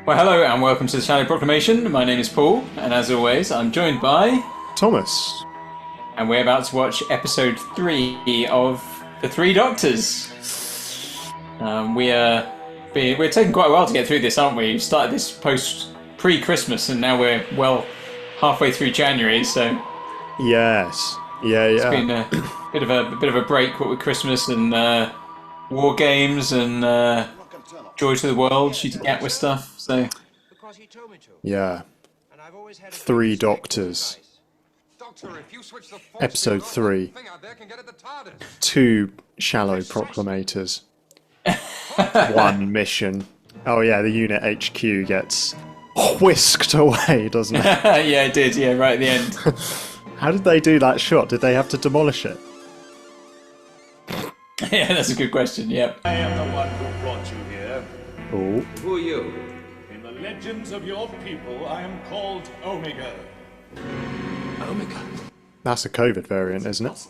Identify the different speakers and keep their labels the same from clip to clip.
Speaker 1: Well, hello and welcome to the Shallow Proclamation. My name is Paul, and as always, I'm joined by
Speaker 2: Thomas.
Speaker 1: And we're about to watch episode 3 of The Three Doctors. We're taking quite a while to get through this, aren't we? We started this pre-Christmas, and now we're halfway through January. So
Speaker 2: yes, it's
Speaker 1: been a bit of a break, what with Christmas and war games and Joy to the World, shooting at with stuff. So
Speaker 2: yeah, Three Doctors. Episode 3. 2 Shallow Proclamators. 1 mission. Oh yeah, the unit HQ gets whisked away, doesn't it?
Speaker 1: Yeah, it did. Yeah, right at the end.
Speaker 2: How did they do that shot? Did they have to demolish it?
Speaker 1: Yeah, that's a good question. Yep.
Speaker 3: I am the one who brought you here.
Speaker 2: Oh.
Speaker 4: Who are you?
Speaker 3: In the legends of your people, I am called Omega.
Speaker 4: Omega.
Speaker 2: That's a COVID variant, isn't it?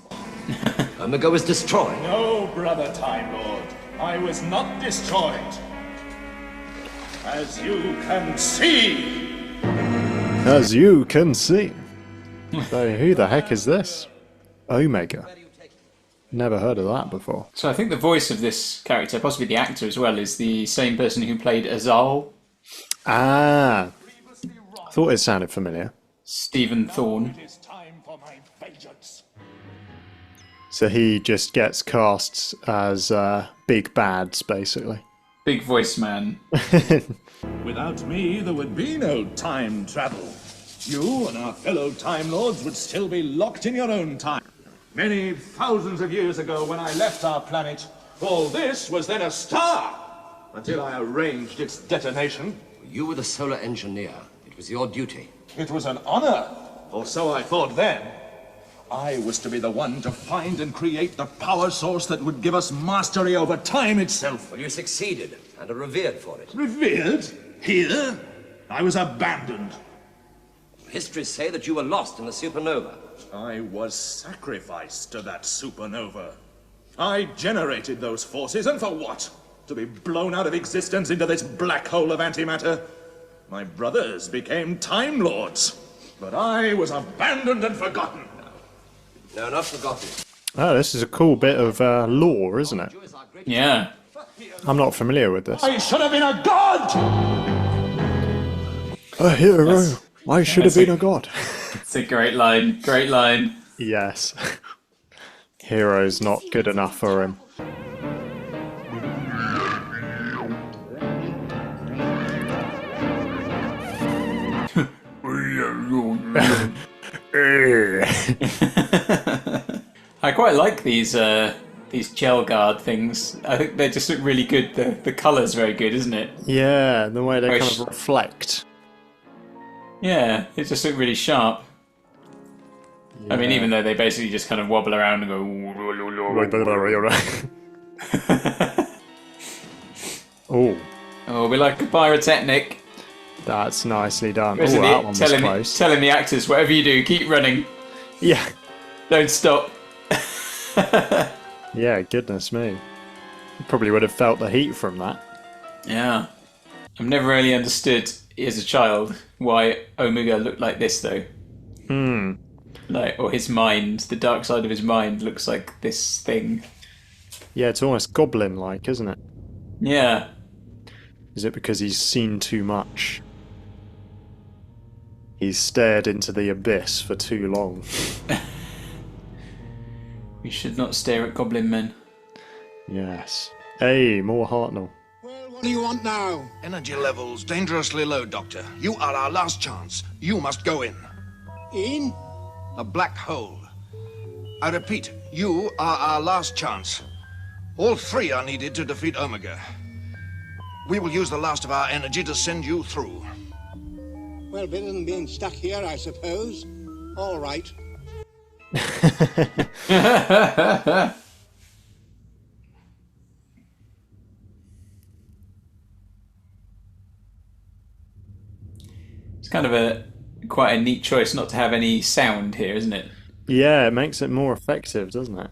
Speaker 4: Omega was destroyed.
Speaker 3: No, brother Time Lord. I was not destroyed. As you can see.
Speaker 2: As you can see. So who the heck is this? Omega. Never heard of that before.
Speaker 1: So I think the voice of this character, possibly the actor as well, is the same person who played Azal.
Speaker 2: Ah. I thought it sounded familiar.
Speaker 1: Stephen Thorne.
Speaker 3: It is time for my vengeance.
Speaker 2: So he just gets cast as big bads, basically.
Speaker 1: Big voice man.
Speaker 3: Without me, there would be no time travel. You and our fellow Time Lords would still be locked in your own time. Many thousands of years ago, when I left our planet, all this was then a star, until I arranged its detonation.
Speaker 4: You were the solar engineer. It was your duty.
Speaker 3: It was an honor, or so I thought then. I was to be the one to find and create the power source that would give us mastery over time itself.
Speaker 4: Well, you succeeded, and are revered for it.
Speaker 3: Revered? Here? I was abandoned.
Speaker 4: Histories say that you were lost in the supernova.
Speaker 3: I was sacrificed to that supernova. I generated those forces, and for what? To be blown out of existence into this black hole of antimatter? My brothers became Time Lords, but I was abandoned and forgotten.
Speaker 4: No, not forgotten.
Speaker 2: Oh, this is a cool bit of lore, isn't it?
Speaker 1: Yeah.
Speaker 2: I'm not familiar with this.
Speaker 3: I should have been a god!
Speaker 2: A hero! I should have been a god.
Speaker 1: It's a great line. Great line.
Speaker 2: Yes. Hero's not good enough for him.
Speaker 1: I quite like these gel guard things. I think they just look really good. The colour's very good, isn't it?
Speaker 2: Yeah, the way they
Speaker 1: Very
Speaker 2: kind of reflect.
Speaker 1: Yeah, it just look really sharp.
Speaker 2: Yeah.
Speaker 1: I mean, even though they basically just kind of wobble around and go.
Speaker 2: Oh,
Speaker 1: Oh, we like a pyrotechnic.
Speaker 2: that's nicely done. Oh,
Speaker 1: Isn't
Speaker 2: that
Speaker 1: it?
Speaker 2: one was
Speaker 1: telling
Speaker 2: close.
Speaker 1: the actors, whatever you do, keep running.
Speaker 2: Yeah,
Speaker 1: Don't stop.
Speaker 2: yeah, goodness me. You probably would have felt the heat from that.
Speaker 1: Yeah. I've never really understood as a child why Omega looked like this, though. Or his mind, the dark side of his mind looks like this thing.
Speaker 2: Yeah, it's almost goblin-like, isn't it?
Speaker 1: Yeah.
Speaker 2: Is it because he's seen too much? He's stared into the abyss for too long.
Speaker 1: We should not stare at goblin men.
Speaker 2: Yes. Hey, more Hartnell.
Speaker 5: Well, what do you want now?
Speaker 6: Energy levels dangerously low, Doctor. You are our last chance. You must go in.
Speaker 5: In?
Speaker 6: A black hole. I repeat, you are our last chance. All 3 are needed to defeat Omega. We will use the last of our energy to send you through.
Speaker 5: Well, better than being stuck here, I suppose. All right.
Speaker 1: It's kind of quite a neat choice not to have any sound here, isn't it?
Speaker 2: Yeah, it makes it more effective, doesn't it?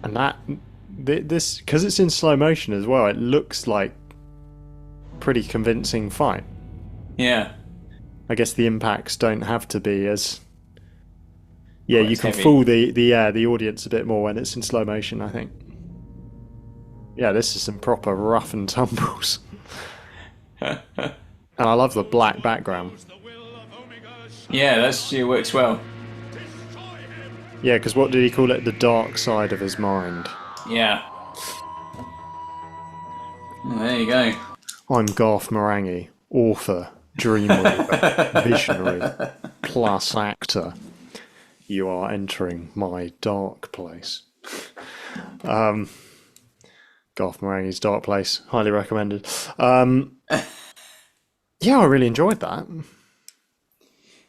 Speaker 2: And that this, because it's in slow motion as well, it looks like pretty convincing fight.
Speaker 1: Yeah.
Speaker 2: I guess the impacts don't have to be as... Yeah, you can
Speaker 1: heavy.
Speaker 2: fool the audience a bit more when it's in slow motion, I think. Yeah, this is some proper rough and tumbles. And I love the black background.
Speaker 1: Yeah, it works well.
Speaker 2: Yeah, because what did he call it? The dark side of his mind.
Speaker 1: Yeah. Well, there you go.
Speaker 2: I'm Garth Marenghi, author, dreamweaver, visionary, plus actor. You are entering my dark place. Garth Marenghi's Dark Place, highly recommended. Yeah, I really enjoyed that.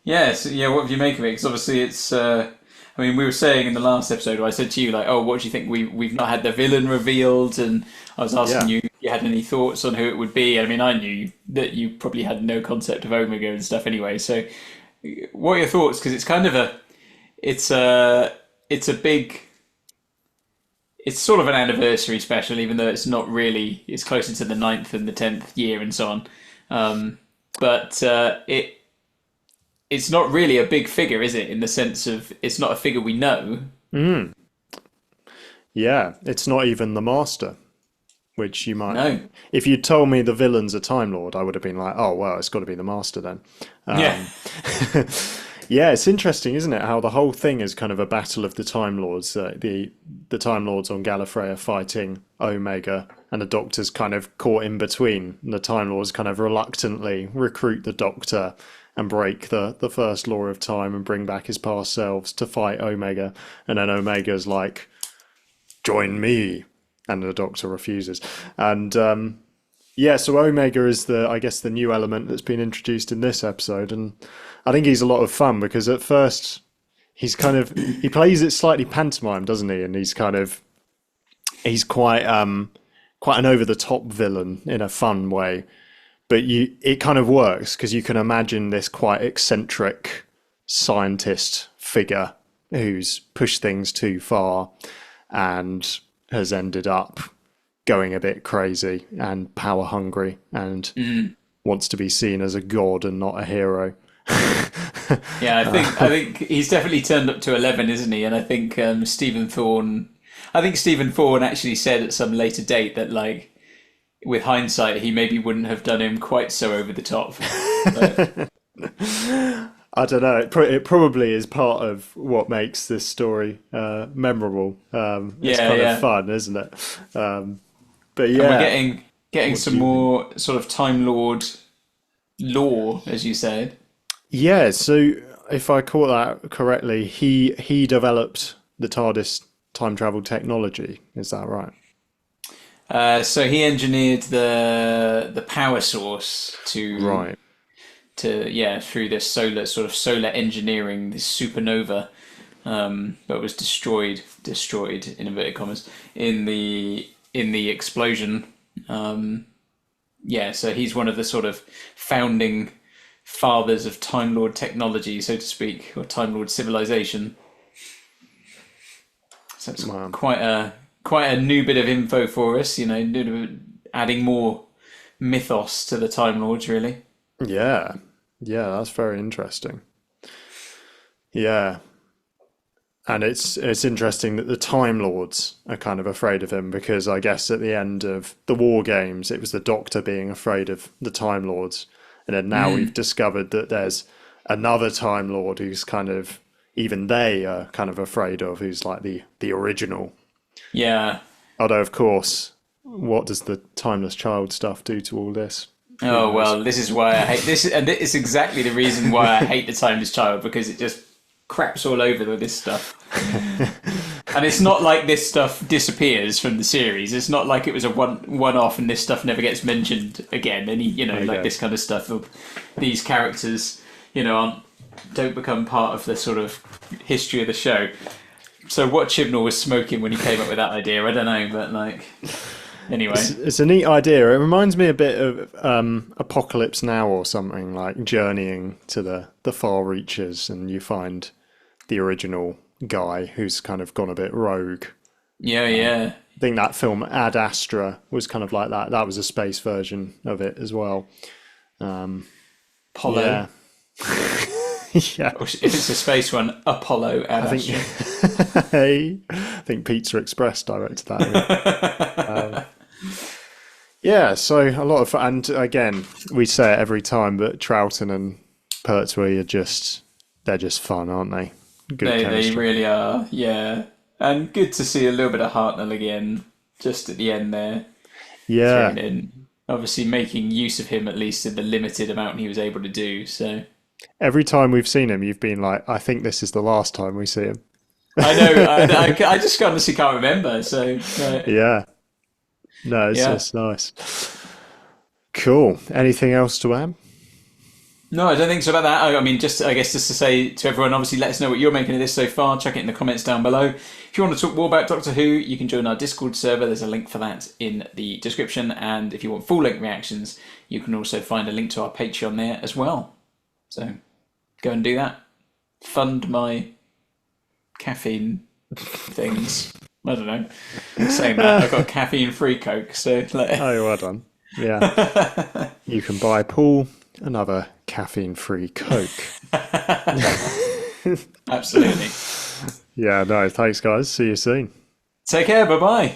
Speaker 1: Yes, yeah. What do you make of it? Because obviously, it's. I mean, we were saying in the last episode, I said to you, like, "Oh, what do you think? We've not had the villain revealed," and I was asking you if you had any thoughts on who it would be. I mean, I knew that you probably had no concept of Omega and stuff anyway. So, what are your thoughts? Because it's kind of it's a big. It's sort of an anniversary special, even though it's not really. It's closer to the 9th and the 10th year and so on. But it's not really a big figure, is it? In the sense of it's not a figure we know.
Speaker 2: Yeah, it's not even the Master, which you might...
Speaker 1: No.
Speaker 2: If you'd told me the villain's a Time Lord, I would have been like, oh, well, it's got to be the Master then.
Speaker 1: Yeah.
Speaker 2: Yeah, it's interesting, isn't it? How the whole thing is kind of a battle of the Time Lords. The Time Lords on Gallifrey are fighting Omega, and the Doctor's kind of caught in between. And the Time Lords kind of reluctantly recruit the Doctor and break the first law of time and bring back his past selves to fight Omega. And then Omega's like, join me. And the Doctor refuses. And yeah, so Omega is I guess the new element that's been introduced in this episode. And I think he's a lot of fun because at first he plays it slightly pantomime, doesn't he? And he's quite an over the top villain in a fun way. But it kind of works because you can imagine this quite eccentric scientist figure who's pushed things too far and has ended up going a bit crazy and power hungry and wants to be seen as a god and not a hero.
Speaker 1: Yeah, I think he's definitely turned up to 11, isn't he? And I think Stephen Thorne actually said at some later date that, like, with hindsight, he maybe wouldn't have done him quite so over the top. But...
Speaker 2: I don't know. It probably is part of what makes this story memorable. It's kind of fun, isn't it? But yeah,
Speaker 1: and we're getting some more sort of Time Lord lore, as you said.
Speaker 2: Yeah. So if I caught that correctly, he developed the TARDIS time travel technology. Is that right?
Speaker 1: So he engineered the power source through this solar engineering, this supernova, but was destroyed in inverted commas in the explosion. So he's one of the sort of founding fathers of Time Lord technology, so to speak, or Time Lord civilization. So it's quite a new bit of info for us, you know, adding more mythos to the Time Lords, really.
Speaker 2: Yeah, that's very interesting. Yeah, and it's interesting that the Time Lords are kind of afraid of him because I guess at the end of the War Games, it was the Doctor being afraid of the Time Lords, and then now we've discovered that there's another Time Lord who's kind of even they are kind of afraid of, who's like the original.
Speaker 1: Yeah.
Speaker 2: Although, of course, what does the Timeless Child stuff do to all this?
Speaker 1: Oh, well, this is why I hate this. And it's exactly the reason why I hate the Timeless Child, because it just craps all over with this stuff. And it's not like this stuff disappears from the series. It's not like it was a one-off and this stuff never gets mentioned again. Like this kind of stuff. These characters, don't become part of the sort of history of the show. So what Chibnall was smoking when he came up with that idea, I don't know, but like, anyway.
Speaker 2: It's a neat idea. It reminds me a bit of Apocalypse Now or something, like journeying to the far reaches and you find the original guy who's kind of gone a bit rogue.
Speaker 1: Yeah.
Speaker 2: think that film Ad Astra was kind of like that. That was a space version of it as well.
Speaker 1: Apollo.
Speaker 2: Yeah. Yeah.
Speaker 1: Or if it's a space one, Apollo.
Speaker 2: I think Pizza Express directed that. Yeah, so a lot of fun. And again, we say it every time, but Troughton and Pertwee they're just fun, aren't they? Good
Speaker 1: They
Speaker 2: chemistry.
Speaker 1: really are, yeah. And good to see a little bit of Hartnell again, just at the end there.
Speaker 2: Yeah.
Speaker 1: Thrown in. Obviously making use of him at least in the limited amount he was able to do, so...
Speaker 2: Every time we've seen him, you've been like, I think this is the last time we see him.
Speaker 1: I know, I just honestly can't remember, so...
Speaker 2: Yeah. No, it's just nice. Cool. Anything else to add?
Speaker 1: No, I don't think so about that. I mean, I guess just to say to everyone, obviously let us know what you're making of this so far. Chuck it in the comments down below. If you want to talk more about Doctor Who, you can join our Discord server. There's a link for that in the description. And if you want full-length reactions, you can also find a link to our Patreon there as well. So go and do that. Fund my caffeine things. I don't know. Saying that, I've got a caffeine-free Coke. So
Speaker 2: Oh, well done. Yeah. You can buy Paul another caffeine-free Coke.
Speaker 1: Absolutely.
Speaker 2: Yeah, no, thanks, guys. See you soon.
Speaker 1: Take care. Bye-bye.